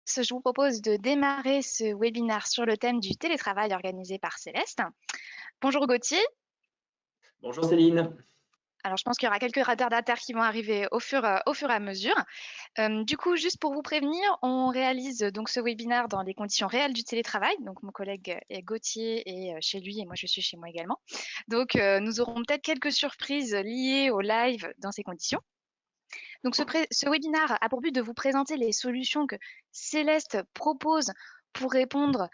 Je vous propose de démarrer ce webinaire sur le thème du télétravail organisé par Céleste. Bonjour Gauthier. Bonjour Céline. Alors, je pense qu'il y aura quelques retardataires qui vont arriver au fur et à mesure. Du coup, juste pour vous prévenir, on réalise donc ce webinaire dans les conditions réelles du télétravail. Donc, mon collègue Gauthier est chez lui et moi, je suis chez moi également. Donc, nous aurons peut-être quelques surprises liées au live dans ces conditions. Donc, ce webinaire a pour but de vous présenter les solutions que Céleste propose pour répondre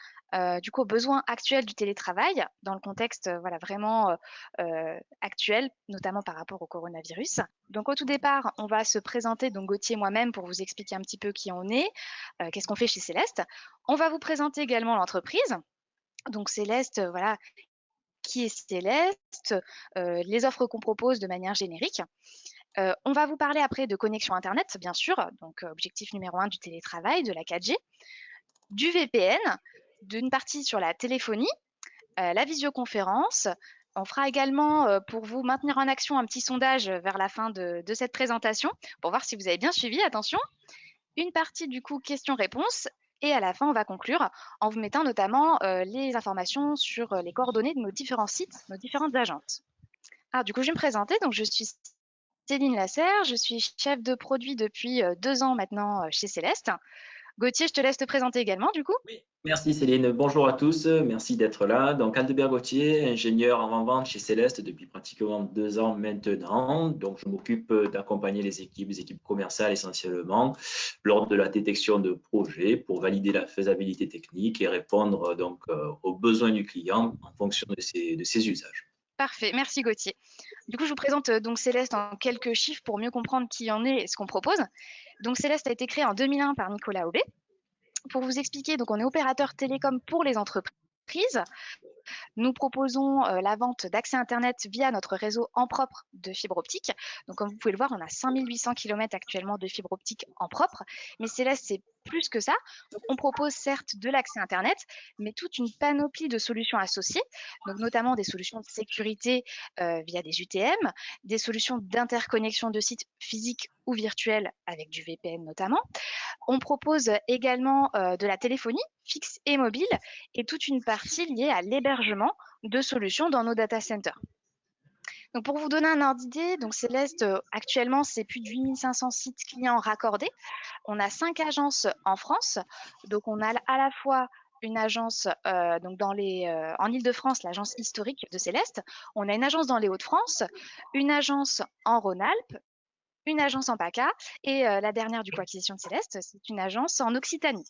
du coup aux besoins actuels du télétravail dans le contexte voilà, vraiment actuel, notamment par rapport au coronavirus. Donc au tout départ, on va se présenter, donc Gauthier et moi-même, pour vous expliquer un petit peu qui on est, qu'est-ce qu'on fait chez Céleste. On va vous présenter également l'entreprise. Donc Céleste, voilà, qui est Céleste, les offres qu'on propose de manière générique. On va vous parler après de connexion Internet, bien sûr, donc objectif numéro 1 du télétravail, de la 4G, du VPN, d'une partie sur la téléphonie, la visioconférence. On fera également, pour vous maintenir en action, un petit sondage vers la fin de cette présentation pour voir si vous avez bien suivi, attention. Une partie du coup questions-réponses et à la fin, on va conclure en vous mettant notamment les informations sur les coordonnées de nos différents sites, nos différentes agences. Alors du coup, je vais me présenter. Donc, je suis Céline Lasserre, je suis chef de produit depuis 2 ans maintenant chez Céleste. Gauthier, je te laisse te présenter également du coup. Oui, merci Céline. Bonjour à tous. Merci d'être là. Donc, Aldebert Gauthier, ingénieur avant-vente chez Céleste depuis pratiquement 2 ans maintenant. Donc, je m'occupe d'accompagner les équipes commerciales essentiellement, lors de la détection de projets pour valider la faisabilité technique et répondre donc aux besoins du client en fonction de ses usages. Parfait, merci Gauthier. Du coup, je vous présente donc Céleste en quelques chiffres pour mieux comprendre qui en est et ce qu'on propose. Donc Céleste a été créée en 2001 par Nicolas Aubé. Pour vous expliquer, donc on est opérateur télécom pour les entreprises. Nous proposons la vente d'accès Internet via notre réseau en propre de fibre optique. Donc, comme vous pouvez le voir, on a 5800 km actuellement de fibre optique en propre. Mais Céleste, c'est plus que ça. Donc, on propose certes de l'accès Internet, mais toute une panoplie de solutions associées, donc notamment des solutions de sécurité via des UTM, des solutions d'interconnexion de sites physiques ou virtuels avec du VPN notamment. On propose également de la téléphonie fixe et mobile et toute une partie liée à l'hébergement de solutions dans nos data centers. Donc pour vous donner un ordre d'idée, donc Céleste, actuellement, c'est plus de 8500 sites clients raccordés. On a 5 agences en France. Donc on a à la fois une agence donc en Ile-de-France, l'agence historique de Céleste. On a une agence dans les Hauts-de-France, une agence en Rhône-Alpes, une agence en PACA et la dernière du coup acquisition de Céleste, c'est une agence en Occitanie.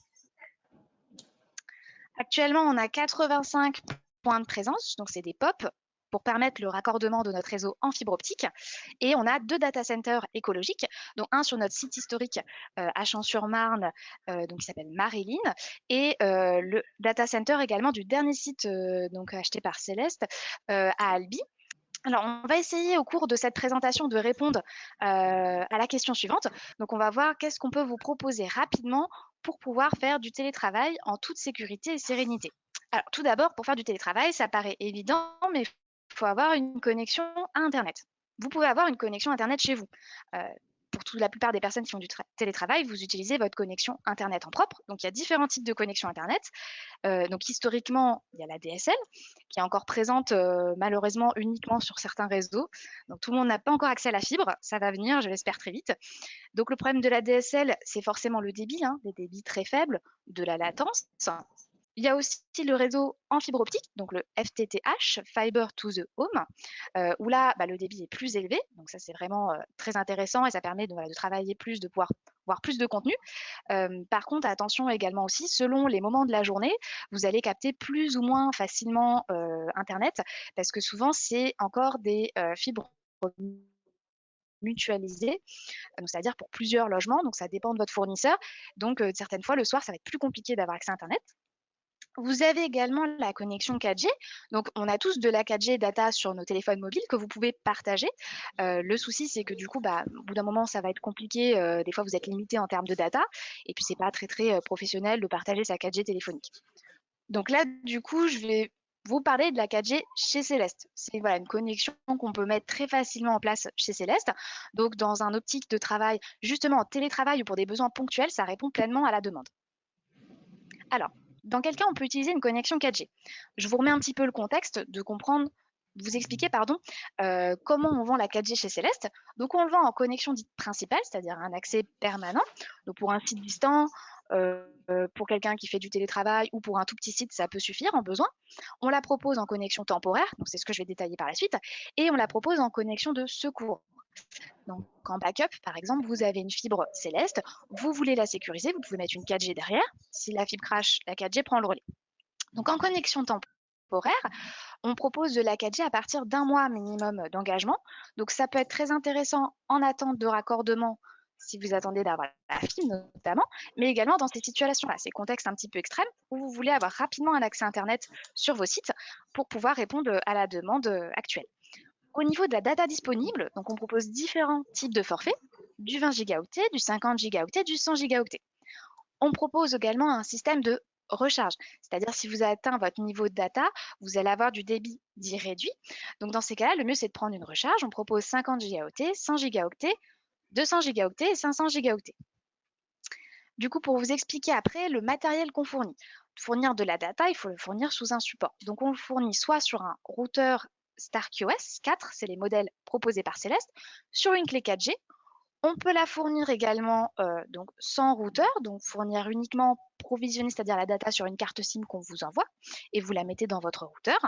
Actuellement, on a 85 points de présence, donc c'est des POP pour permettre le raccordement de notre réseau en fibre optique. Et on a 2 data centers écologiques, dont un sur notre site historique à Champs-sur-Marne, donc qui s'appelle Marilyn, et le data center également du dernier site donc acheté par Céleste à Albi. Alors, on va essayer au cours de cette présentation de répondre à la question suivante. Donc, on va voir qu'est-ce qu'on peut vous proposer rapidement pour pouvoir faire du télétravail en toute sécurité et sérénité. Alors, tout d'abord, pour faire du télétravail, ça paraît évident, mais il faut avoir une connexion à Internet. Vous pouvez avoir une connexion Internet chez vous. Pour la plupart des personnes qui font du télétravail, vous utilisez votre connexion Internet en propre. Donc, il y a différents types de connexions Internet. Donc, historiquement, il y a la DSL qui est encore présente malheureusement uniquement sur certains réseaux. Donc, tout le monde n'a pas encore accès à la fibre. Ça va venir, je l'espère, très vite. Donc, le problème de la DSL, c'est forcément le débit, des débits très faibles, de la latence. Il y a aussi le réseau en fibre optique, donc le FTTH, Fiber to the Home, où là, le débit est plus élevé. Donc ça, c'est vraiment très intéressant et ça permet de travailler plus, de pouvoir voir plus de contenu. Par contre, attention également aussi, selon les moments de la journée, vous allez capter plus ou moins facilement Internet, parce que souvent, c'est encore des fibres mutualisées, donc c'est-à-dire pour plusieurs logements, donc ça dépend de votre fournisseur. Donc certaines fois, le soir, ça va être plus compliqué d'avoir accès à Internet. Vous avez également la connexion 4G. Donc, on a tous de la 4G data sur nos téléphones mobiles que vous pouvez partager. Le souci, c'est que du coup, au bout d'un moment, ça va être compliqué. Des fois, vous êtes limité en termes de data. Et puis, c'est pas très, très professionnel de partager sa 4G téléphonique. Donc là, du coup, je vais vous parler de la 4G chez Céleste. C'est voilà, une connexion qu'on peut mettre très facilement en place chez Céleste. Donc, dans un optique de travail, justement en télétravail ou pour des besoins ponctuels, ça répond pleinement à la demande. Alors, dans quel cas on peut utiliser une connexion 4G? Je vous remets un petit peu le contexte de comprendre, vous expliquer, pardon, comment on vend la 4G chez Céleste. Donc, on le vend en connexion dite principale, c'est-à-dire un accès permanent. Donc, pour un site distant, pour quelqu'un qui fait du télétravail ou pour un tout petit site, ça peut suffire en besoin. On la propose en connexion temporaire, donc c'est ce que je vais détailler par la suite, et on la propose en connexion de secours. Donc, en backup, par exemple, vous avez une fibre Céleste, vous voulez la sécuriser, vous pouvez mettre une 4G derrière. Si la fibre crache, la 4G prend le relais. Donc, en connexion temporaire, on propose de la 4G à partir d'un mois minimum d'engagement. Donc, ça peut être très intéressant en attente de raccordement si vous attendez d'avoir la fibre notamment, mais également dans ces situations-là, ces contextes un petit peu extrêmes où vous voulez avoir rapidement un accès Internet sur vos sites pour pouvoir répondre à la demande actuelle. Au niveau de la data disponible, donc on propose différents types de forfaits, du 20 gigaoctets, du 50 gigaoctets, du 100 gigaoctets. On propose également un système de recharge, c'est-à-dire si vous avez atteint votre niveau de data, vous allez avoir du débit dit réduit. Donc dans ces cas-là, le mieux c'est de prendre une recharge. On propose 50 gigaoctets, 100 gigaoctets, 200 gigaoctets et 500 gigaoctets. Du coup, pour vous expliquer après le matériel qu'on fournit. Fournir de la data, il faut le fournir sous un support. Donc on le fournit soit sur un routeur StarkOS 4, c'est les modèles proposés par Céleste, sur une clé 4G. On peut la fournir également donc sans routeur, donc fournir uniquement provisionner, c'est-à-dire la data sur une carte SIM qu'on vous envoie et vous la mettez dans votre routeur.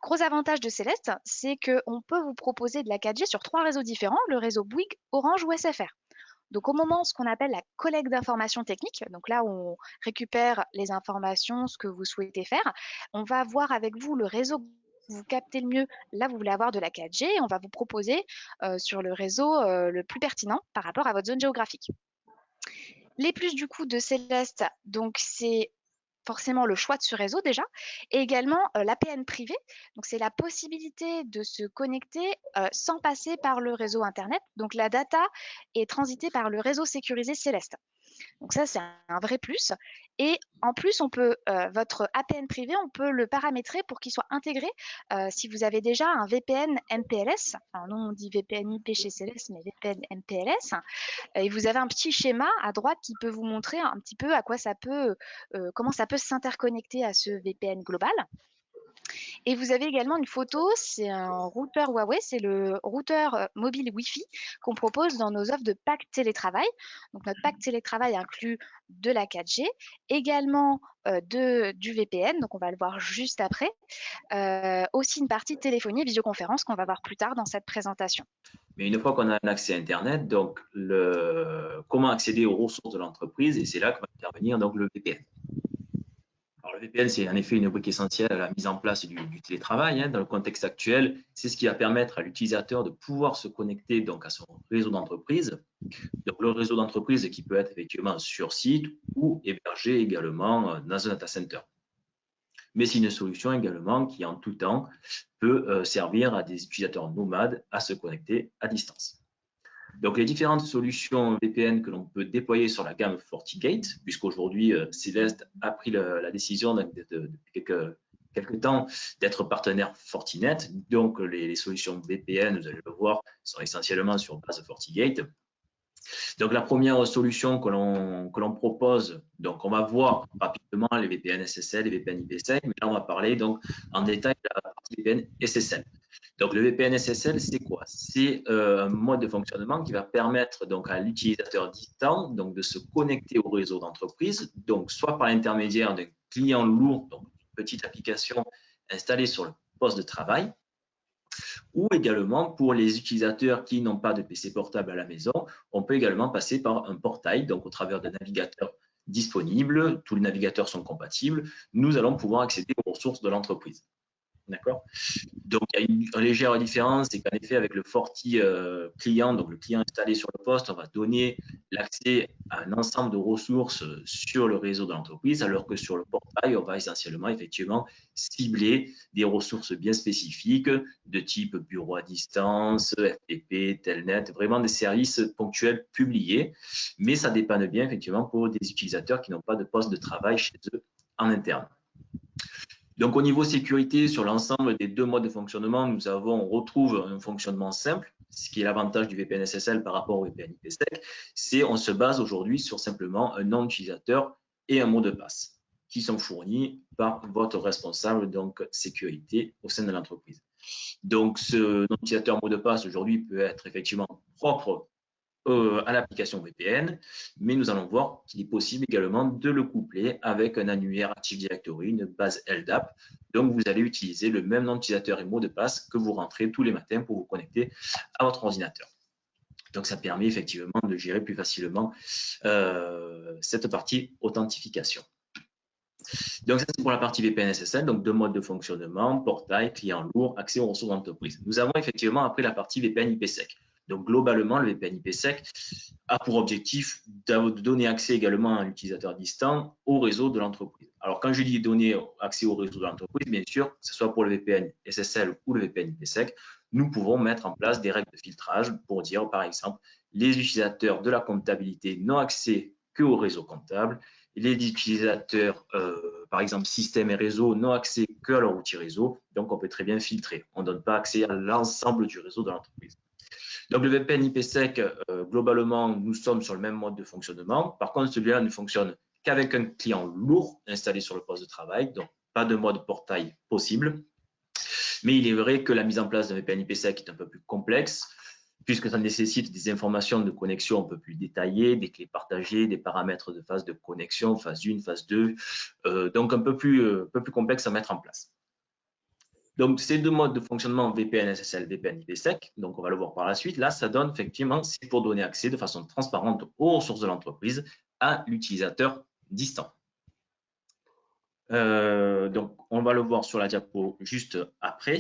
Gros avantage de Céleste, c'est qu'on peut vous proposer de la 4G sur 3 réseaux différents, le réseau Bouygues, Orange ou SFR. Donc au moment ce qu'on appelle la collecte d'informations techniques, donc là où on récupère les informations, ce que vous souhaitez faire, on va voir avec vous le réseau que vous captez le mieux. Là, vous voulez avoir de la 4G, on va vous proposer sur le réseau le plus pertinent par rapport à votre zone géographique. Les plus du coup de Céleste, donc c'est forcément le choix de ce réseau déjà, et également l'APN privé. Donc c'est la possibilité de se connecter sans passer par le réseau Internet. Donc la data est transitée par le réseau sécurisé Céleste. Donc ça, c'est un vrai plus. Et en plus, on peut votre APN privé, on peut le paramétrer pour qu'il soit intégré si vous avez déjà un VPN MPLS. Enfin, nous, on dit VPN IP chez Céleste, mais VPN MPLS. Et vous avez un petit schéma à droite qui peut vous montrer un petit peu à quoi ça peut, comment ça peut s'interconnecter à ce VPN global. Et vous avez également une photo, c'est un routeur Huawei, c'est le routeur mobile Wi-Fi qu'on propose dans nos offres de pack télétravail. Donc notre pack télétravail inclut de la 4G, également du VPN, donc on va le voir juste après, aussi une partie de téléphonie et visioconférence qu'on va voir plus tard dans cette présentation. Mais une fois qu'on a un accès à Internet, donc comment accéder aux ressources de l'entreprise, et c'est là que va intervenir donc le VPN. Alors, le VPN, c'est en effet une brique essentielle à la mise en place du télétravail. Dans le contexte actuel, c'est ce qui va permettre à l'utilisateur de pouvoir se connecter donc, à son réseau d'entreprise. Donc, le réseau d'entreprise qui peut être effectivement sur site ou hébergé également dans un data center. Mais c'est une solution également qui, en tout temps, peut servir à des utilisateurs nomades à se connecter à distance. Donc, les différentes solutions VPN que l'on peut déployer sur la gamme FortiGate, puisqu'aujourd'hui, Céleste a pris la décision depuis quelques temps d'être partenaire Fortinet. Donc, les solutions VPN, vous allez le voir, sont essentiellement sur base FortiGate. Donc, la première solution que l'on propose, donc on va voir rapidement les VPN SSL, les VPN IPsec, mais là, on va parler donc en détail de la partie VPN SSL. Donc, le VPN SSL, c'est quoi? C'est un mode de fonctionnement qui va permettre donc à l'utilisateur distant donc de se connecter au réseau d'entreprise, donc soit par l'intermédiaire d'un client lourd, donc une petite application installée sur le poste de travail, ou également pour les utilisateurs qui n'ont pas de PC portable à la maison, on peut également passer par un portail, donc au travers d'un navigateur disponible, tous les navigateurs sont compatibles, nous allons pouvoir accéder aux ressources de l'entreprise. D'accord. Donc, il y a une légère différence, c'est qu'en effet, avec le Forti client, donc le client installé sur le poste, on va donner l'accès à un ensemble de ressources sur le réseau de l'entreprise, alors que sur le portail, on va essentiellement, effectivement, cibler des ressources bien spécifiques de type bureau à distance, FTP, Telnet, vraiment des services ponctuels publiés, mais ça dépanne bien, effectivement, pour des utilisateurs qui n'ont pas de poste de travail chez eux en interne. Donc, au niveau sécurité, sur l'ensemble des deux modes de fonctionnement, on retrouve un fonctionnement simple. Ce qui est l'avantage du VPN SSL par rapport au VPN IPsec, c'est on se base aujourd'hui sur simplement un nom d'utilisateur et un mot de passe qui sont fournis par votre responsable donc sécurité au sein de l'entreprise. Donc, ce utilisateur mot de passe aujourd'hui peut être effectivement propre à l'application VPN, mais nous allons voir qu'il est possible également de le coupler avec un annuaire Active Directory, une base LDAP. Donc, vous allez utiliser le même nom d'utilisateur et mot de passe que vous rentrez tous les matins pour vous connecter à votre ordinateur. Donc, ça permet effectivement de gérer plus facilement cette partie authentification. Donc, ça, c'est pour la partie VPN SSL, donc deux modes de fonctionnement, portail, client lourd, accès aux ressources d'entreprise. Nous avons effectivement après la partie VPN IPsec. Donc, globalement, le VPN IPsec a pour objectif de donner accès également à l'utilisateur distant au réseau de l'entreprise. Alors, quand je dis donner accès au réseau de l'entreprise, bien sûr, que ce soit pour le VPN SSL ou le VPN IPsec, nous pouvons mettre en place des règles de filtrage pour dire, par exemple, les utilisateurs de la comptabilité n'ont accès qu'au réseau comptable, les utilisateurs, par exemple, système et réseau, n'ont accès qu'à leur outil réseau. Donc, on peut très bien filtrer. On ne donne pas accès à l'ensemble du réseau de l'entreprise. Donc, le VPN IPsec, globalement, nous sommes sur le même mode de fonctionnement. Par contre, celui-là ne fonctionne qu'avec un client lourd installé sur le poste de travail. Donc, pas de mode portail possible. Mais il est vrai que la mise en place d'un VPN IPsec est un peu plus complexe, puisque ça nécessite des informations de connexion un peu plus détaillées, des clés partagées, des paramètres de phase de connexion, phase 1, phase 2, donc un peu plus complexe à mettre en place. Donc, ces deux modes de fonctionnement VPN SSL, VPN IPsec, donc on va le voir par la suite, là, ça donne effectivement, c'est pour donner accès de façon transparente aux ressources de l'entreprise à l'utilisateur distant. Donc, on va le voir sur la diapo juste après.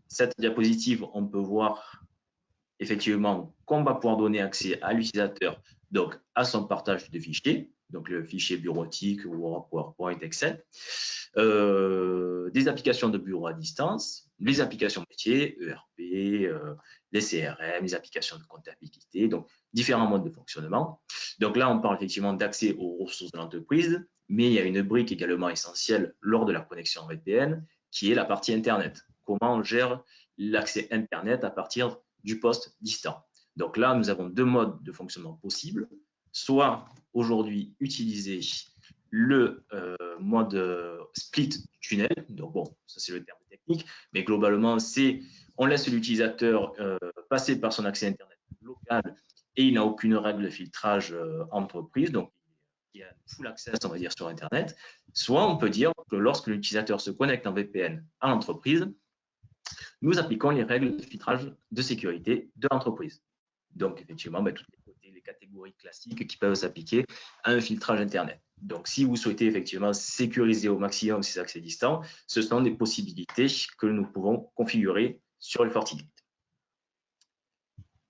Cette diapositive, on peut voir effectivement qu'on va pouvoir donner accès à l'utilisateur, donc à son partage de fichiers, donc le fichier bureautique ou PowerPoint, Excel, des applications de bureau à distance, les applications métiers, ERP, les CRM, les applications de comptabilité, donc différents modes de fonctionnement. Donc là, on parle effectivement d'accès aux ressources de l'entreprise, mais il y a une brique également essentielle lors de la connexion VPN, qui est la partie Internet. Comment on gère l'accès Internet à partir du poste distant. Donc là, nous avons deux modes de fonctionnement possibles. Soit aujourd'hui utiliser le mode split tunnel. Donc bon, ça c'est le terme technique, mais globalement, c'est on laisse l'utilisateur passer par son accès Internet local et il n'a aucune règle de filtrage entreprise. Donc il y a full access, on va dire, sur Internet. Soit on peut dire que lorsque l'utilisateur se connecte en VPN à l'entreprise, nous appliquons les règles de filtrage de sécurité de l'entreprise. Donc, effectivement, toutes les catégories classiques qui peuvent s'appliquer à un filtrage Internet. Donc, si vous souhaitez effectivement sécuriser au maximum ces accès distants, ce sont des possibilités que nous pouvons configurer sur le FortiGate.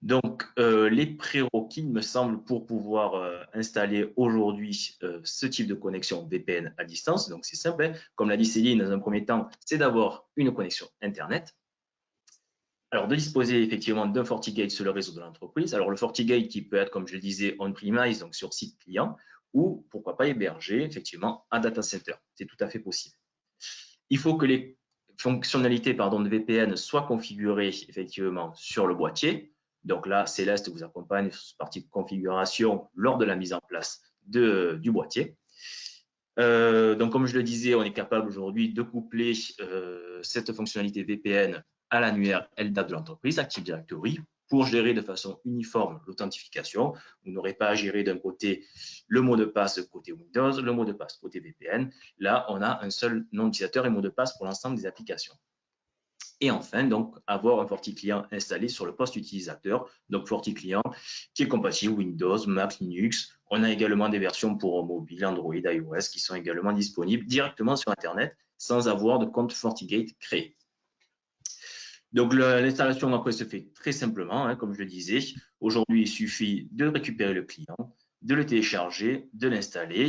Donc, les prérequis, il me semble, pour pouvoir installer aujourd'hui ce type de connexion VPN à distance, donc c'est simple, hein. Comme l'a dit Céline, dans un premier temps, c'est d'avoir une connexion Internet. Alors, de disposer effectivement d'un FortiGate sur le réseau de l'entreprise. Alors, le FortiGate qui peut être, comme je le disais, on-premise, donc sur site client, ou pourquoi pas héberger effectivement un data center. C'est tout à fait possible. Il faut que les fonctionnalités de VPN soient configurées effectivement sur le boîtier. Donc là, Céleste vous accompagne sur cette partie de configuration lors de la mise en place du boîtier. Donc, comme je le disais, on est capable aujourd'hui de coupler cette fonctionnalité VPN à l'annuaire LDAP de l'entreprise, Active Directory, pour gérer de façon uniforme l'authentification. Vous n'aurez pas à gérer d'un côté le mot de passe côté Windows, le mot de passe côté VPN. Là, on a un seul nom d'utilisateur et mot de passe pour l'ensemble des applications. Et enfin, donc, avoir un FortiClient installé sur le poste utilisateur. Donc, FortiClient qui est compatible Windows, Mac, Linux. On a également des versions pour mobile, Android, iOS qui sont également disponibles directement sur Internet sans avoir de compte FortiGate créé. Donc, l'installation après se fait très simplement, hein, comme je le disais. Aujourd'hui, il suffit de récupérer le client, de le télécharger, de l'installer,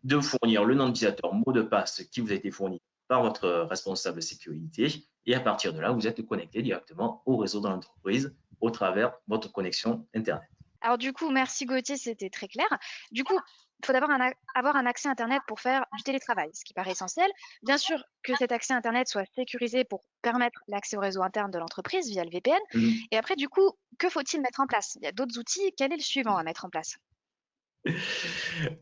de fournir le nom d'utilisateur, mot de passe qui vous a été fourni par votre responsable sécurité. Et à partir de là, vous êtes connecté directement au réseau de l'entreprise au travers de votre connexion Internet. Alors du coup, merci Gauthier, c'était très clair. Du coup, il faut d'abord avoir un accès Internet pour faire du télétravail, ce qui paraît essentiel. Bien sûr que cet accès Internet soit sécurisé pour permettre l'accès au réseau interne de l'entreprise via le VPN. Et après, du coup, que faut-il mettre en place? Il y a d'autres outils. Quel est le suivant à mettre en place?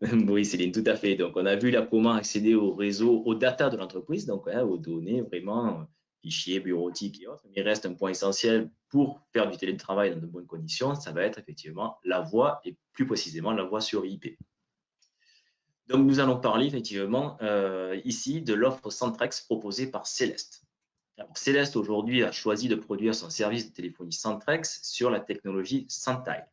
Oui, Céline, tout à fait. Donc, on a vu là comment accéder au réseau, aux data de l'entreprise, donc aux données vraiment, fichiers, bureautiques et autres. Mais il reste un point essentiel pour faire du télétravail dans de bonnes conditions, ça va être effectivement la voix et plus précisément la voix sur IP. Donc, nous allons parler effectivement ici de l'offre Centrex proposée par Céleste. Alors, Céleste aujourd'hui a choisi de produire son service de téléphonie Centrex sur la technologie Centile.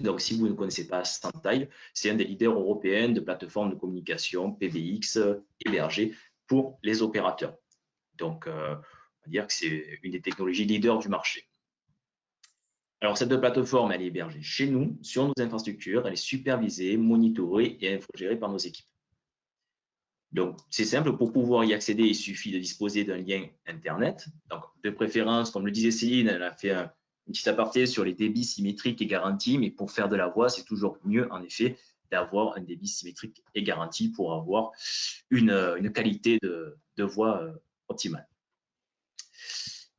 Donc, si vous ne connaissez pas Centile, c'est un des leaders européens de plateformes de communication PBX hébergées pour les opérateurs. Donc, on va dire que c'est une des technologies leaders du marché. Alors, cette plateforme, elle est hébergée chez nous, sur nos infrastructures, elle est supervisée, monitorée et infogérée par nos équipes. Donc, c'est simple, pour pouvoir y accéder, il suffit de disposer d'un lien Internet. Donc, de préférence, comme le disait Céline, elle a fait un petit aparté sur les débits symétriques et garantis, mais pour faire de la voix, c'est toujours mieux, en effet, d'avoir un débit symétrique et garanti pour avoir une qualité de voix optimale.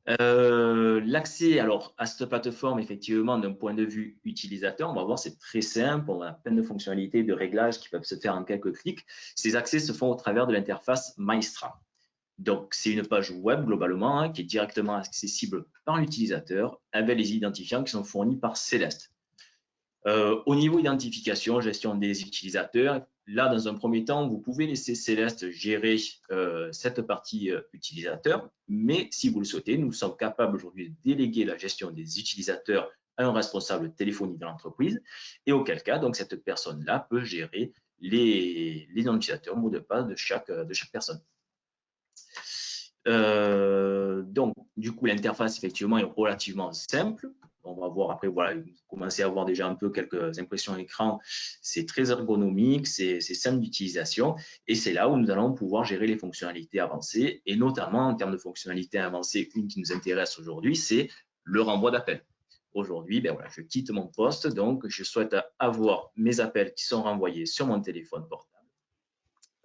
L'accès alors à cette plateforme, effectivement, d'un point de vue utilisateur, on va voir, c'est très simple. On a plein de fonctionnalités de réglage qui peuvent se faire en quelques clics. Ces accès se font au travers de l'interface Maestra. Donc, c'est une page web globalement qui est directement accessible par l'utilisateur avec les identifiants qui sont fournis par Céleste. Au niveau identification, gestion des utilisateurs, là, dans un premier temps, vous pouvez laisser Céleste gérer cette partie utilisateur, mais si vous le souhaitez, nous sommes capables aujourd'hui de déléguer la gestion des utilisateurs à un responsable téléphonique de l'entreprise, et auquel cas, donc, cette personne-là peut gérer les identifiateurs, mots de passe de chaque personne. Donc, du coup, l'interface, effectivement, est relativement simple. On va voir après, voilà, commencer à avoir déjà un peu quelques impressions écran. C'est très ergonomique, c'est simple d'utilisation. Et c'est là où nous allons pouvoir gérer les fonctionnalités avancées. Et notamment, en termes de fonctionnalités avancées, une qui nous intéresse aujourd'hui, c'est le renvoi d'appels. Aujourd'hui, ben voilà, je quitte mon poste, donc je souhaite avoir mes appels qui sont renvoyés sur mon téléphone portable.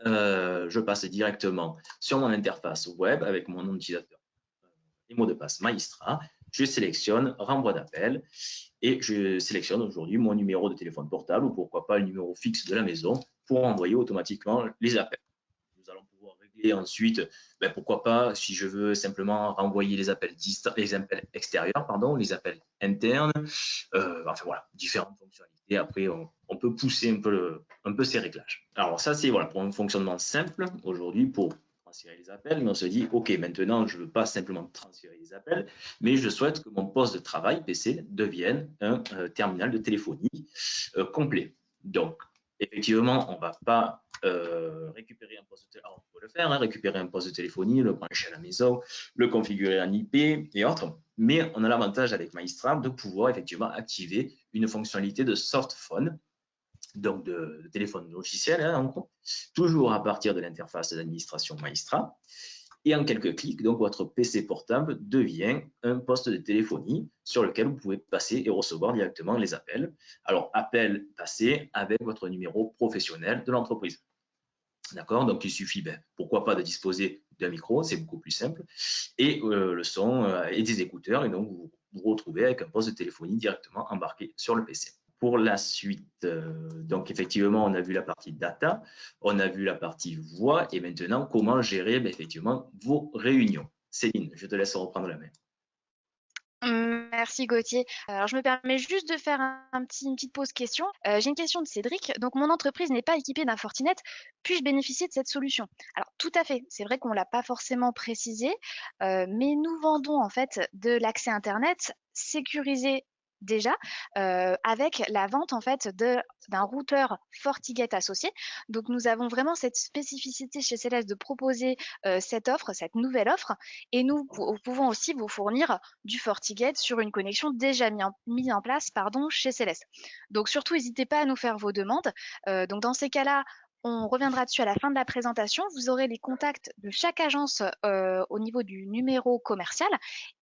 Je passe directement sur mon interface web avec mon nom d'utilisateur et mot de passe Maestra. Je sélectionne renvoi d'appel et je sélectionne aujourd'hui mon numéro de téléphone portable ou pourquoi pas le numéro fixe de la maison pour envoyer automatiquement les appels. Nous allons pouvoir régler ensuite, ben pourquoi pas, si je veux simplement renvoyer les appels extérieurs, pardon, les appels internes, enfin voilà, différentes fonctionnalités. Après, on peut pousser un peu ces réglages. Alors ça, c'est voilà, pour un fonctionnement simple aujourd'hui pour transférer les appels, mais on se dit, OK, maintenant, je ne veux pas simplement transférer les appels, mais je souhaite que mon poste de travail, PC, devienne un terminal de téléphonie complet. Donc, effectivement, on ne va pas récupérer un poste de téléphonie. Alors, on peut le faire, hein, récupérer un poste de téléphonie, le brancher à la maison, le configurer en IP et autres. Mais on a l'avantage avec Maestra de pouvoir effectivement activer une fonctionnalité de soft phone, donc de téléphone logiciel, hein, en gros, toujours à partir de l'interface d'administration Maestra. Et en quelques clics, donc votre PC portable devient un poste de téléphonie sur lequel vous pouvez passer et recevoir directement les appels. Alors, appel passé avec votre numéro professionnel de l'entreprise. D'accord? Donc, il suffit, pourquoi pas, de disposer d'un micro, c'est beaucoup plus simple, et le son et des écouteurs, et donc vous vous retrouvez avec un poste de téléphonie directement embarqué sur le PC. Pour la suite, donc effectivement, on a vu la partie data, on a vu la partie voix, et maintenant, comment gérer effectivement vos réunions. Céline, je te laisse reprendre la main. Merci Gauthier. Alors je me permets juste de faire une petite pause question. J'ai une question de Cédric. Donc mon entreprise n'est pas équipée d'un Fortinet. Puis-je bénéficier de cette solution? Alors tout à fait. C'est vrai qu'on l'a pas forcément précisé, mais nous vendons en fait de l'accès Internet sécurisé déjà avec la vente en fait d'un routeur FortiGate associé. Donc nous avons vraiment cette spécificité chez Céleste de proposer cette offre, cette nouvelle offre, et nous pouvons aussi vous fournir du FortiGate sur une connexion déjà mise en place chez Céleste. Donc surtout, n'hésitez pas à nous faire vos demandes. Donc dans ces cas-là, on reviendra dessus à la fin de la présentation. Vous aurez les contacts de chaque agence au niveau du numéro commercial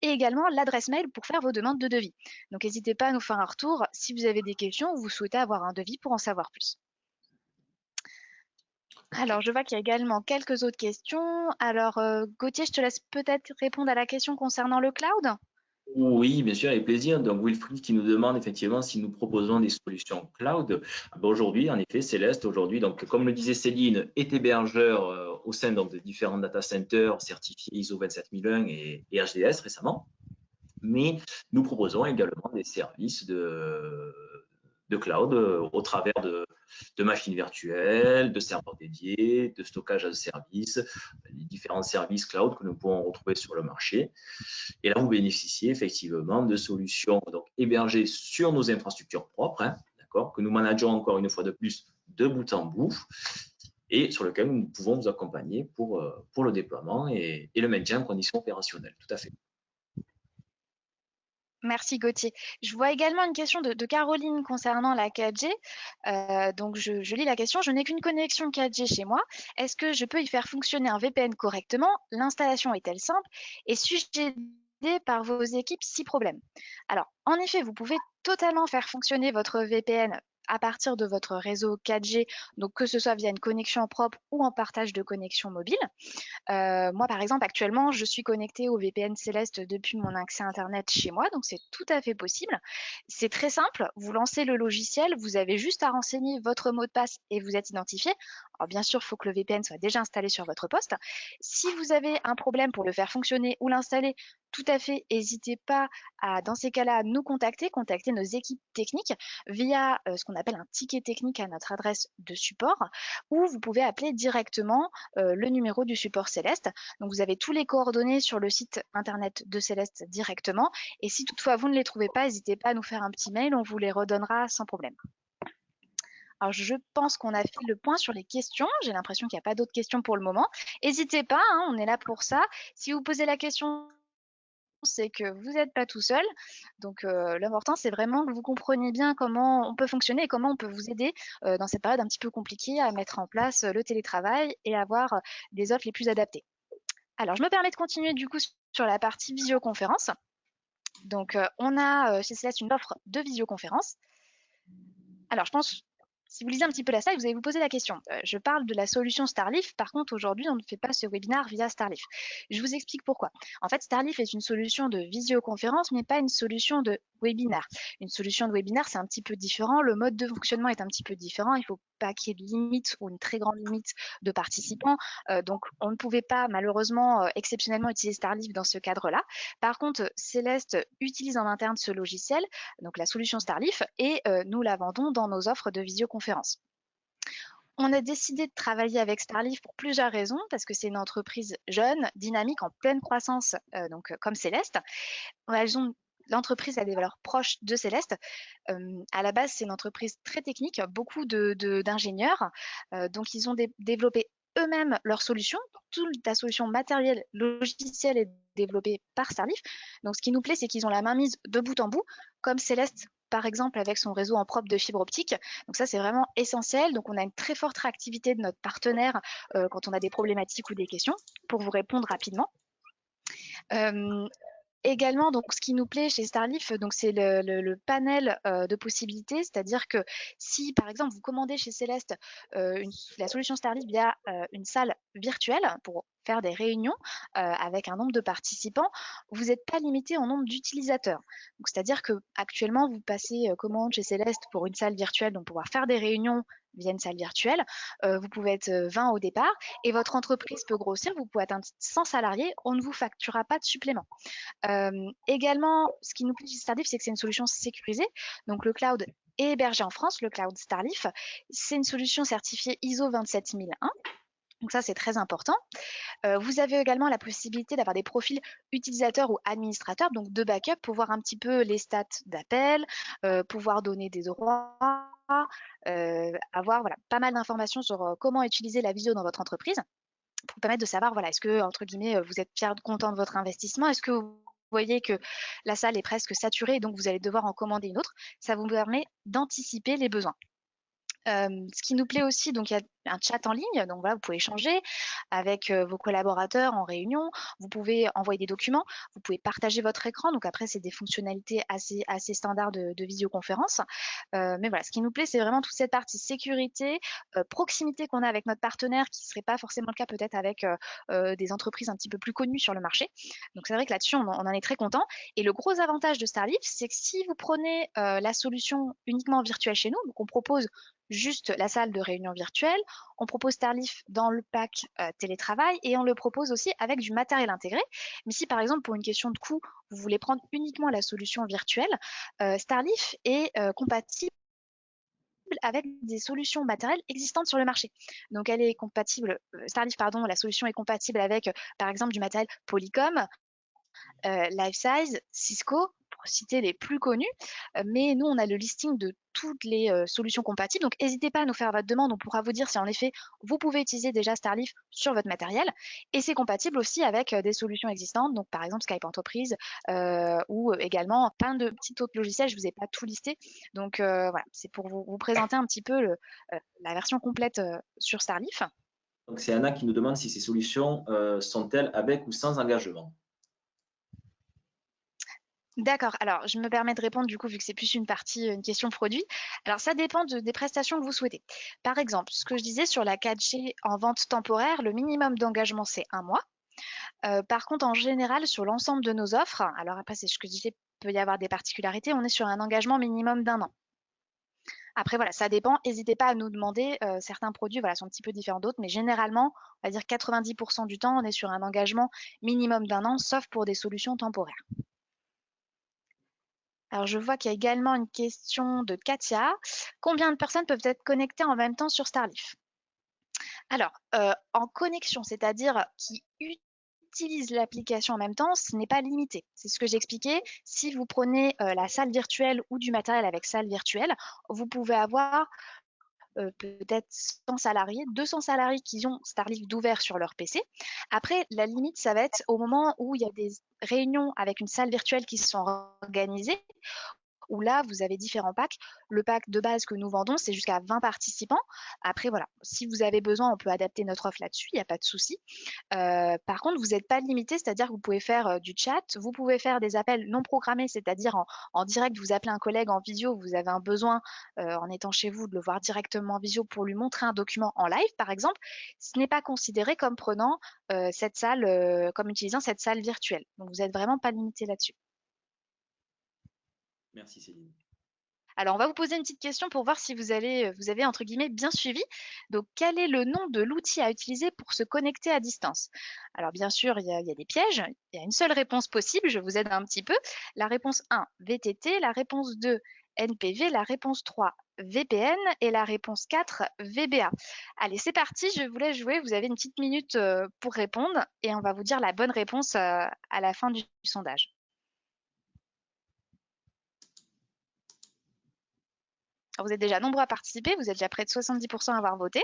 et également l'adresse mail pour faire vos demandes de devis. Donc n'hésitez pas à nous faire un retour si vous avez des questions ou vous souhaitez avoir un devis pour en savoir plus. Alors, je vois qu'il y a également quelques autres questions. Alors, Gauthier, je te laisse peut-être répondre à la question concernant le cloud. Oui, bien sûr, avec plaisir. Donc, Wilfried qui nous demande effectivement si nous proposons des solutions cloud. Aujourd'hui, en effet, Céleste, aujourd'hui, donc, comme le disait Céline, est hébergeur au sein donc, de différents data centers certifiés ISO 27001 et HDS récemment. Mais nous proposons également des services de cloud au travers de machines virtuelles, de serveurs dédiés, de stockage à service, les différents services cloud que nous pouvons retrouver sur le marché. Et là, vous bénéficiez effectivement de solutions donc, hébergées sur nos infrastructures propres, hein, d'accord, que nous manageons encore une fois de plus de bout en bout et sur lequel nous pouvons vous accompagner pour le déploiement et le maintien en conditions opérationnelles. Tout à fait. Merci Gauthier. Je vois également une question de Caroline concernant la 4G. Donc je lis la question. Je n'ai qu'une connexion 4G chez moi. Est-ce que je peux y faire fonctionner un VPN correctement? L'installation est-elle simple? Et suis-je aidée par vos équipes si problème? Alors, en effet, vous pouvez totalement faire fonctionner votre VPN à partir de votre réseau 4G, donc que ce soit via une connexion propre ou en partage de connexion mobile. Moi, par exemple, actuellement, je suis connectée au VPN Céleste depuis mon accès Internet chez moi, donc c'est tout à fait possible. C'est très simple, vous lancez le logiciel, vous avez juste à renseigner votre mot de passe et vous êtes identifié. Alors bien sûr, il faut que le VPN soit déjà installé sur votre poste. Si vous avez un problème pour le faire fonctionner ou l'installer, tout à fait, n'hésitez pas à, dans ces cas-là, nous contacter, contacter nos équipes techniques via ce qu'on appelle un ticket technique à notre adresse de support, ou vous pouvez appeler directement le numéro du support Céleste. Donc vous avez tous les coordonnées sur le site internet de Céleste directement. Et si toutefois vous ne les trouvez pas, n'hésitez pas à nous faire un petit mail, on vous les redonnera sans problème. Alors je pense qu'on a fait le point sur les questions. J'ai l'impression qu'il n'y a pas d'autres questions pour le moment. N'hésitez pas, hein, on est là pour ça. Si vous posez la question, c'est que vous n'êtes pas tout seul. Donc l'important, c'est vraiment que vous compreniez bien comment on peut fonctionner et comment on peut vous aider dans cette période un petit peu compliquée à mettre en place le télétravail et avoir des offres les plus adaptées. Alors, je me permets de continuer du coup sur la partie visioconférence. Donc, on a chez Céleste une offre de visioconférence. Alors, je pense, si vous lisez un petit peu la slide, vous allez vous poser la question. Je parle de la solution Starleaf. Par contre, aujourd'hui, on ne fait pas ce webinaire via Starleaf. Je vous explique pourquoi. En fait, Starleaf est une solution de visioconférence, mais pas une solution de webinaire. Une solution de webinaire, c'est un petit peu différent. Le mode de fonctionnement est un petit peu différent. Il ne faut pas qu'il y ait de limite ou une très grande limite de participants. Donc, on ne pouvait pas, malheureusement, exceptionnellement utiliser Starleaf dans ce cadre-là. Par contre, Céleste utilise en interne ce logiciel, donc la solution Starleaf, et nous la vendons dans nos offres de visioconférence. On a décidé de travailler avec Starleaf pour plusieurs raisons, parce que c'est une entreprise jeune, dynamique, en pleine croissance, donc comme Céleste. L'entreprise a des valeurs proches de Céleste. À la base, c'est une entreprise très technique, beaucoup d'ingénieurs. Donc, ils ont développé eux-mêmes leurs solutions. Toute la solution matérielle, logicielle est développée par Starleaf. Donc, ce qui nous plaît, c'est qu'ils ont la main mise de bout en bout, comme Céleste, par exemple, avec son réseau en propre de fibre optique. Donc ça, c'est vraiment essentiel. Donc, on a une très forte réactivité de notre partenaire quand on a des problématiques ou des questions pour vous répondre rapidement. Également, donc, ce qui nous plaît chez Starleaf, donc, c'est le panel de possibilités, c'est-à-dire que si, par exemple, vous commandez chez Céleste la solution Starleaf via une salle virtuelle pour faire des réunions avec un nombre de participants, vous n'êtes pas limité en nombre d'utilisateurs. C'est-à-dire qu'actuellement, vous passez commande chez Céleste pour une salle virtuelle, donc pouvoir faire des réunions via une salle virtuelle. Vous pouvez être 20 au départ et votre entreprise peut grossir, vous pouvez atteindre 100 salariés, on ne vous facturera pas de supplément. Également, ce qui nous plaît chez Starleaf, c'est que c'est une solution sécurisée. Donc, le cloud est hébergé en France, le cloud Starleaf. C'est une solution certifiée ISO 27001. Donc ça, c'est très important. Vous avez également la possibilité d'avoir des profils utilisateurs ou administrateurs, donc de backup, pour voir un petit peu les stats d'appel, pouvoir donner des droits, avoir voilà, pas mal d'informations sur comment utiliser la visio dans votre entreprise, pour permettre de savoir, voilà, est-ce que, entre guillemets, vous êtes fier, content de votre investissement? Est-ce que vous voyez que la salle est presque saturée et donc vous allez devoir en commander une autre? Ça vous permet d'anticiper les besoins. Ce qui nous plaît aussi, donc il y a un chat en ligne, donc voilà, vous pouvez échanger avec vos collaborateurs en réunion, vous pouvez envoyer des documents, vous pouvez partager votre écran, donc après c'est des fonctionnalités assez standards de visioconférence. Mais voilà, ce qui nous plaît, c'est vraiment toute cette partie sécurité, proximité qu'on a avec notre partenaire, qui ne serait pas forcément le cas peut-être avec des entreprises un petit peu plus connues sur le marché. Donc c'est vrai que là-dessus, on en est très content. Et le gros avantage de Starleaf, c'est que si vous prenez la solution uniquement virtuelle chez nous, donc on propose juste la salle de réunion virtuelle. On propose Starleaf dans le pack télétravail et on le propose aussi avec du matériel intégré. Mais si par exemple pour une question de coût, vous voulez prendre uniquement la solution virtuelle, Starleaf est compatible avec des solutions matérielles existantes sur le marché. Donc elle est compatible, Starleaf, pardon, la solution est compatible avec par exemple du matériel Polycom, Lifesize, Cisco, pour citer les plus connus. Mais nous, on a le listing de toutes les solutions compatibles. Donc, n'hésitez pas à nous faire votre demande. On pourra vous dire si en effet, vous pouvez utiliser déjà Starleaf sur votre matériel. Et c'est compatible aussi avec des solutions existantes. Donc, par exemple, Skype Entreprise ou également plein de petits autres logiciels. Je ne vous ai pas tout listé. Donc, voilà, c'est pour vous présenter un petit peu la version complète sur Starleaf. Donc, c'est Anna qui nous demande si ces solutions sont-elles avec ou sans engagement. D'accord. Alors, je me permets de répondre du coup, vu que c'est plus une question produit. Alors, ça dépend des prestations que vous souhaitez. Par exemple, ce que je disais sur la 4G en vente temporaire, le minimum d'engagement, c'est 1 mois. Par contre, en général, sur l'ensemble de nos offres, alors après, c'est ce que je disais, peut y avoir des particularités, on est sur un engagement minimum d'1 an. Après, voilà, ça dépend. N'hésitez pas à nous demander. Certains produits voilà, sont un petit peu différents d'autres, mais généralement, on va dire 90% du temps, on est sur un engagement minimum d'1 an, sauf pour des solutions temporaires. Alors, je vois qu'il y a également une question de Katia. Combien de personnes peuvent être connectées en même temps sur Starleaf? Alors, en connexion, c'est-à-dire qui utilisent l'application en même temps, ce n'est pas limité. C'est ce que j'expliquais. Si vous prenez la salle virtuelle ou du matériel avec salle virtuelle, vous pouvez avoir peut-être 100 salariés, 200 salariés qui ont Starleaf d'ouvert sur leur PC. Après, la limite, ça va être au moment où il y a des réunions avec une salle virtuelle qui se sont organisées, où là, vous avez différents packs. Le pack de base que nous vendons, c'est jusqu'à 20 participants. Après, voilà, si vous avez besoin, on peut adapter notre offre là-dessus, il n'y a pas de souci. Par contre, vous n'êtes pas limité, c'est-à-dire que vous pouvez faire du chat, vous pouvez faire des appels non programmés, c'est-à-dire en direct, vous appelez un collègue en visio, vous avez un besoin, en étant chez vous, de le voir directement en visio pour lui montrer un document en live, par exemple. Ce n'est pas considéré comme prenant cette salle, comme utilisant cette salle virtuelle. Donc, vous n'êtes vraiment pas limité là-dessus. Merci Céline. Alors, on va vous poser une petite question pour voir si vous avez, entre guillemets, bien suivi. Donc, quel est le nom de l'outil à utiliser pour se connecter à distance? Alors, bien sûr, il y a des pièges. Il y a une seule réponse possible. Je vous aide un petit peu. La réponse 1, VTT. La réponse 2, NPV. La réponse 3, VPN. Et la réponse 4, VBA. Allez, c'est parti. Je vous laisse jouer. Vous avez une petite minute pour répondre. Et on va vous dire la bonne réponse à la fin du sondage. Alors, vous êtes déjà nombreux à participer, vous êtes déjà près de 70% à avoir voté.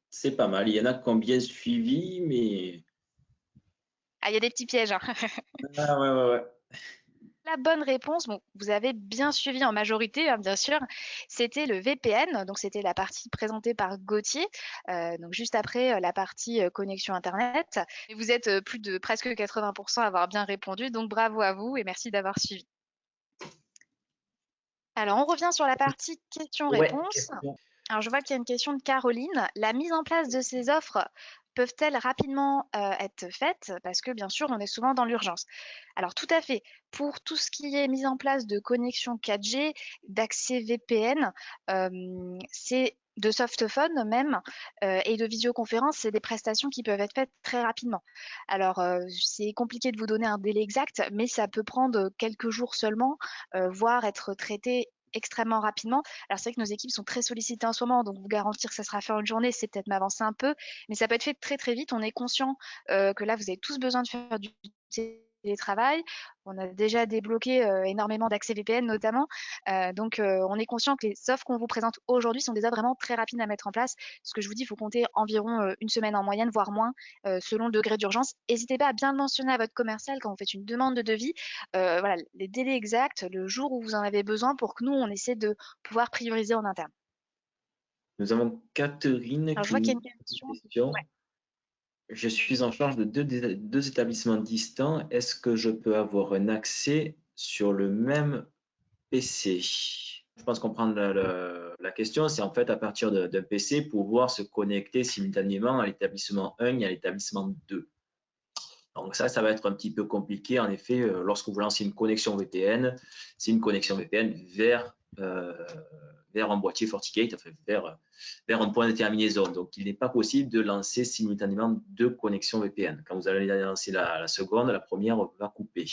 C'est pas mal. Il y en a qui ont bien suivi, mais... Ah, il y a des petits pièges. Hein. Ah ouais. La bonne réponse, bon, vous avez bien suivi en majorité, hein, bien sûr, c'était le VPN. Donc, c'était la partie présentée par Gauthier, donc juste après la partie connexion Internet. Et vous êtes plus de presque 80% à avoir bien répondu, donc bravo à vous et merci d'avoir suivi. Alors, on revient sur la partie questions-réponses. Ouais, alors, je vois qu'il y a une question de Caroline. La mise en place de ces offres peuvent-elles rapidement être faites? Parce que bien sûr, on est souvent dans l'urgence. Alors, tout à fait. Pour tout ce qui est mise en place de connexion 4G, d'accès VPN, c'est de softphone même et de visioconférence, c'est des prestations qui peuvent être faites très rapidement. Alors, c'est compliqué de vous donner un délai exact, mais ça peut prendre quelques jours seulement, voire être traité extrêmement rapidement. Alors, c'est vrai que nos équipes sont très sollicitées en ce moment, donc vous garantir que ça sera fait en une journée, c'est peut-être m'avancer un peu, mais ça peut être fait très très vite. On est conscient que là, vous avez tous besoin de faire du télétravail. On a déjà débloqué énormément d'accès VPN notamment. Donc, on est conscient que les offres qu'on vous présente aujourd'hui sont des offres vraiment très rapides à mettre en place. Ce que je vous dis, il faut compter environ une semaine en moyenne, voire moins, selon le degré d'urgence. N'hésitez pas à bien le mentionner à votre commercial quand vous faites une demande de devis. Voilà, les délais exacts, le jour où vous en avez besoin pour que nous, on essaie de pouvoir prioriser en interne. Nous avons Catherine Alors, je qui vois qu'il y a nous une pose question. une question. Ouais. Je suis en charge de deux établissements distants. Est-ce que je peux avoir un accès sur le même PC? Je pense comprendre la question. C'est en fait à partir d'un PC pouvoir se connecter simultanément à l'établissement 1 et à l'établissement 2. Donc ça va être un petit peu compliqué. En effet, lorsque vous lancez une connexion VPN, c'est une connexion VPN vers un boîtier FortiGate, enfin vers un point de terminaison. Donc, il n'est pas possible de lancer simultanément deux connexions VPN. Quand vous allez lancer la seconde, la première va couper.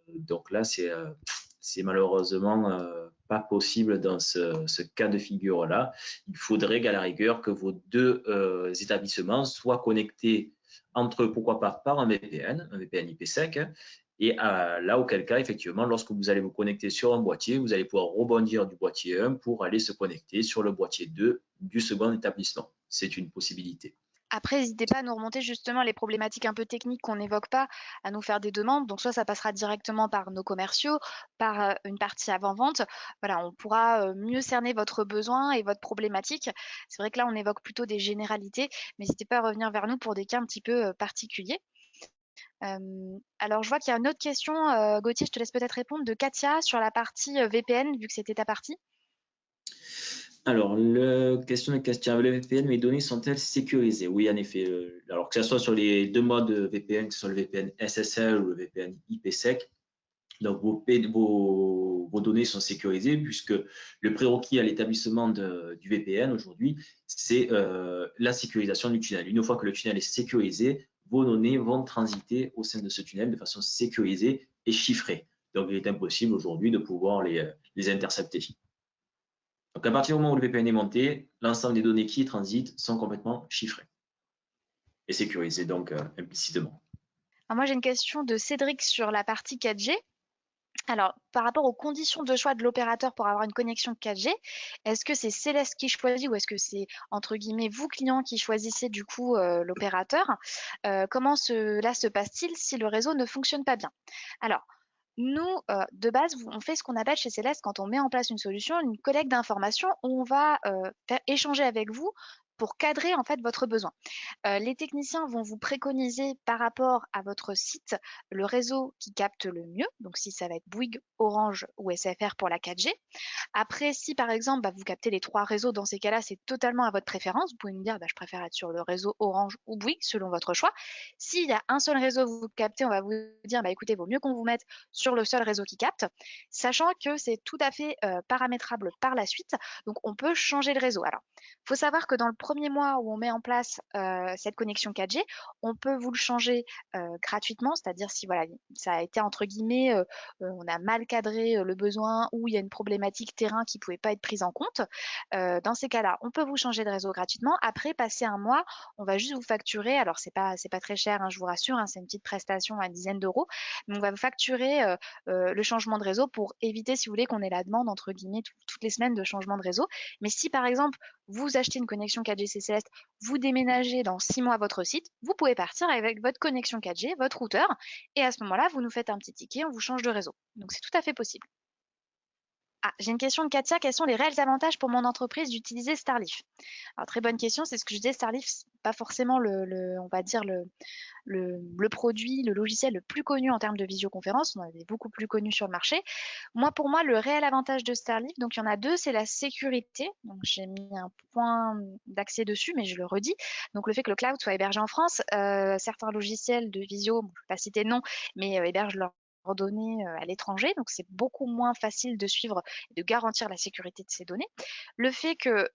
Donc là, c'est malheureusement pas possible dans ce cas de figure-là. Il faudrait qu'à la rigueur que vos deux établissements soient connectés entre eux, pourquoi pas par un VPN IPsec, et là, auquel cas, effectivement, lorsque vous allez vous connecter sur un boîtier, vous allez pouvoir rebondir du boîtier 1 pour aller se connecter sur le boîtier 2 du second établissement. C'est une possibilité. Après, n'hésitez pas à nous remonter justement les problématiques un peu techniques qu'on n'évoque pas, à nous faire des demandes. Donc, soit ça passera directement par nos commerciaux, par une partie avant-vente. Voilà, on pourra mieux cerner votre besoin et votre problématique. C'est vrai que là, on évoque plutôt des généralités, mais n'hésitez pas à revenir vers nous pour des cas un petit peu particuliers. Alors, je vois qu'il y a une autre question. Gauthier, je te laisse peut-être répondre, de Katia sur la partie VPN, vu que c'était ta partie. Alors, question de Christian, le VPN, mes données sont-elles sécurisées? Oui, en effet. Alors, que ce soit sur les deux modes VPN, que ce soit le VPN SSL ou le VPN IPsec, donc vos données sont sécurisées puisque le prérequis à l'établissement du VPN aujourd'hui, c'est la sécurisation du tunnel. Une fois que le tunnel est sécurisé, vos données vont transiter au sein de ce tunnel de façon sécurisée et chiffrée. Donc, il est impossible aujourd'hui de pouvoir les intercepter. Donc, à partir du moment où le VPN est monté, l'ensemble des données qui y transitent sont complètement chiffrées et sécurisées, donc implicitement. Alors moi, j'ai une question de Cédric sur la partie 4G. Alors, par rapport aux conditions de choix de l'opérateur pour avoir une connexion 4G, est-ce que c'est Céleste qui choisit ou est-ce que c'est, entre guillemets, vous, client, qui choisissez du coup l'opérateur? Comment cela se passe-t-il si le réseau ne fonctionne pas bien? Alors, nous, de base, on fait ce qu'on appelle chez Céleste, quand on met en place une solution, une collecte d'informations où on va faire échanger avec vous pour cadrer en fait votre besoin. Les techniciens vont vous préconiser par rapport à votre site le réseau qui capte le mieux. Donc si ça va être Bouygues, Orange ou SFR pour la 4G. Après, si par exemple vous captez les trois réseaux, dans ces cas-là, c'est totalement à votre préférence. Vous pouvez me dire, je préfère être sur le réseau Orange ou Bouygues selon votre choix. S'il y a un seul réseau que vous captez, on va vous dire, écoutez, vaut mieux qu'on vous mette sur le seul réseau qui capte, sachant que c'est tout à fait paramétrable par la suite. Donc on peut changer le réseau. Alors, il faut savoir que dans le premier mois où on met en place cette connexion 4G, on peut vous le changer gratuitement, c'est-à-dire si voilà, ça a été entre guillemets, on a mal cadré le besoin ou il y a une problématique terrain qui ne pouvait pas être prise en compte. Dans ces cas-là, on peut vous changer de réseau gratuitement. Après, passer un mois, on va juste vous facturer. Alors, c'est pas très cher, hein, je vous rassure, hein, c'est une petite prestation à une dizaine d'euros. Mais on va vous facturer le changement de réseau pour éviter, si vous voulez, qu'on ait la demande, entre guillemets, toutes les semaines de changement de réseau. Mais si, par exemple, vous achetez une connexion 4G Céleste, vous déménagez dans 6 mois votre site, vous pouvez partir avec votre connexion 4G, votre routeur, et à ce moment-là, vous nous faites un petit ticket, on vous change de réseau. Donc, c'est tout à fait possible. Ah, j'ai une question de Katia. Quels sont les réels avantages pour mon entreprise d'utiliser Starleaf? Alors, très bonne question. C'est ce que je disais, Starleaf, c'est pas forcément on va dire le produit, le logiciel le plus connu en termes de visioconférence. On en avait beaucoup plus connu sur le marché. Pour moi, le réel avantage de Starleaf, donc il y en a deux, c'est la sécurité. Donc, j'ai mis un point d'accès dessus, mais je le redis. Donc, le fait que le cloud soit hébergé en France, certains logiciels de visio, je ne vais pas citer de nom, mais hébergent leur données à l'étranger, donc c'est beaucoup moins facile de suivre et de garantir la sécurité de ces données. Le fait que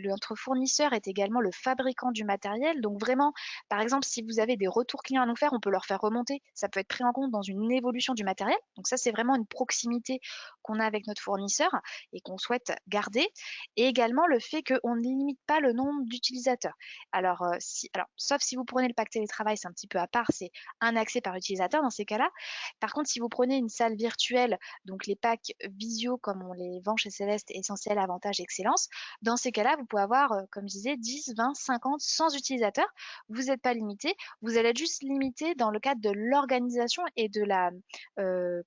notre fournisseur est également le fabricant du matériel, donc vraiment, par exemple, si vous avez des retours clients à nous faire, on peut leur faire remonter. Ça peut être pris en compte dans une évolution du matériel. Donc ça, c'est vraiment une proximité qu'on a avec notre fournisseur et qu'on souhaite garder. Et également le fait qu'on ne limite pas le nombre d'utilisateurs. Alors, sauf si vous prenez le pack télétravail, c'est un petit peu à part, c'est un accès par utilisateur dans ces cas-là. Par contre, si vous prenez une salle virtuelle, donc les packs visio comme on les vend chez Céleste, Essentiel, Avantage, Excellence, dans ces cas-là, vous pouvez avoir, comme je disais, 10, 20, 50, 100 utilisateurs. Vous n'êtes pas limité. Vous allez être juste limité dans le cadre de l'organisation et de la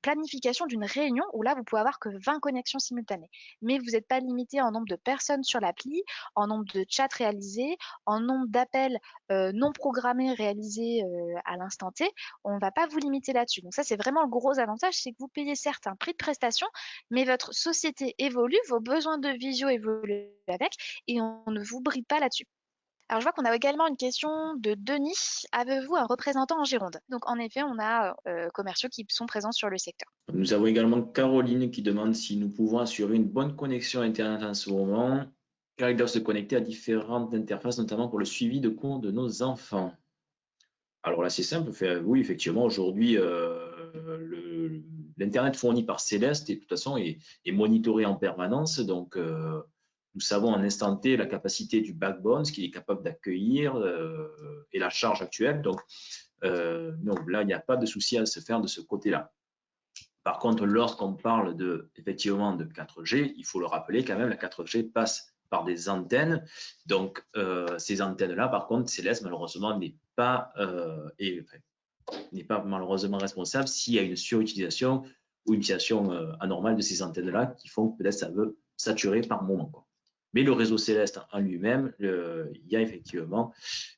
planification d'une réunion où là, vous pouvez avoir que 20 connexions simultanées. Mais vous n'êtes pas limité en nombre de personnes sur l'appli, en nombre de chats réalisés, en nombre d'appels non programmés réalisés à l'instant T. On ne va pas vous limiter là-dessus. Donc ça, c'est vraiment le gros avantage, c'est que vous payez certes un prix de prestation, mais votre société évolue, vos besoins de visio évoluent avec, et on ne vous bride pas là-dessus. Alors, je vois qu'on a également une question de Denis. Avez-vous un représentant en Gironde? Donc, en effet, on a commerciaux qui sont présents sur le secteur. Nous avons également Caroline qui demande si nous pouvons assurer une bonne connexion Internet en ce moment, car ils doivent se connecter à différentes interfaces, notamment pour le suivi de cours de nos enfants. Alors là, c'est simple. Oui, effectivement, aujourd'hui, l'Internet fourni par Céleste, et de toute façon, est monitoré en permanence. Donc, nous savons en instant T la capacité du backbone, ce qu'il est capable d'accueillir et la charge actuelle. Donc là, il n'y a pas de souci à se faire de ce côté-là. Par contre, lorsqu'on parle effectivement de 4G, il faut le rappeler quand même, la 4G passe par des antennes. Donc, ces antennes-là, par contre, Céleste, malheureusement, n'est pas malheureusement responsable s'il y a une surutilisation ou une utilisation anormale de ces antennes-là qui font que peut-être ça veut saturer par moment, quoi. Mais le réseau Céleste en lui-même, il y a effectivement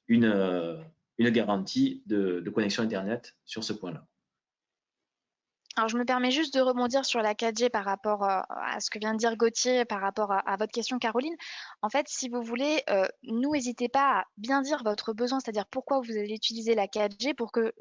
une garantie de connexion Internet sur ce point-là. Alors, je me permets juste de rebondir sur la 4G par rapport à ce que vient de dire Gauthier, par rapport à votre question, Caroline. En fait, si vous voulez, nous, n'hésitez pas à bien dire votre besoin, c'est-à-dire pourquoi vous allez utiliser la 4G pour que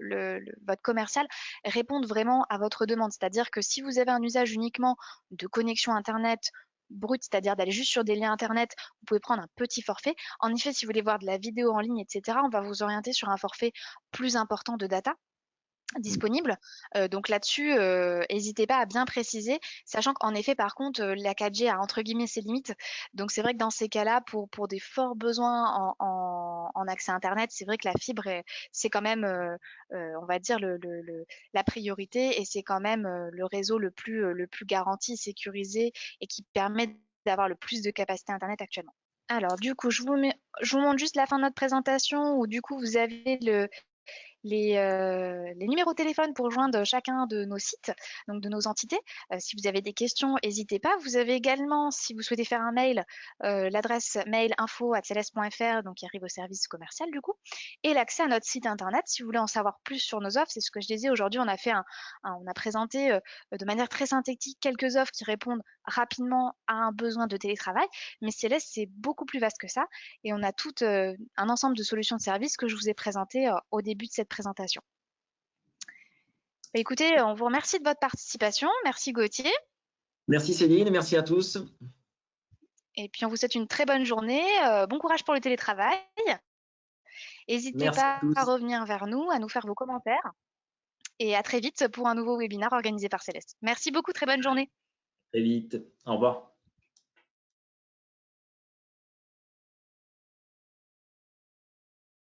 votre commercial réponde vraiment à votre demande. C'est-à-dire que si vous avez un usage uniquement de connexion Internet brute, c'est-à-dire d'aller juste sur des liens Internet, vous pouvez prendre un petit forfait. En effet, si vous voulez voir de la vidéo en ligne, etc., on va vous orienter sur un forfait plus important de data disponible. Donc là-dessus, n'hésitez pas à bien préciser, sachant qu'en effet, par contre, la 4G a entre guillemets ses limites. Donc c'est vrai que dans ces cas-là, pour des forts besoins en accès Internet, c'est vrai que la fibre, c'est quand même, on va dire, la priorité et c'est quand même le réseau le plus garanti, sécurisé et qui permet d'avoir le plus de capacité Internet actuellement. Alors du coup, je vous montre juste la fin de notre présentation où du coup, vous avez les numéros de téléphone pour joindre chacun de nos sites, donc de nos entités. Si vous avez des questions, n'hésitez pas. Vous avez également, si vous souhaitez faire un mail, l'adresse mail info@celeste.fr, donc qui arrive au service commercial du coup, et l'accès à notre site internet si vous voulez en savoir plus sur nos offres. C'est ce que je disais aujourd'hui. On a fait on a présenté de manière très synthétique quelques offres qui répondent rapidement à un besoin de télétravail, mais Céleste, c'est beaucoup plus vaste que ça et on a tout un ensemble de solutions de services que je vous ai présenté au début de cette présentation. Écoutez, on vous remercie de votre participation. Merci Gauthier. Merci Céline, merci à tous. Et puis on vous souhaite une très bonne journée. Bon courage pour le télétravail. N'hésitez pas à revenir vers nous, à nous faire vos commentaires. Et à très vite pour un nouveau webinaire organisé par Céleste. Merci beaucoup, très bonne journée. Très vite, au revoir.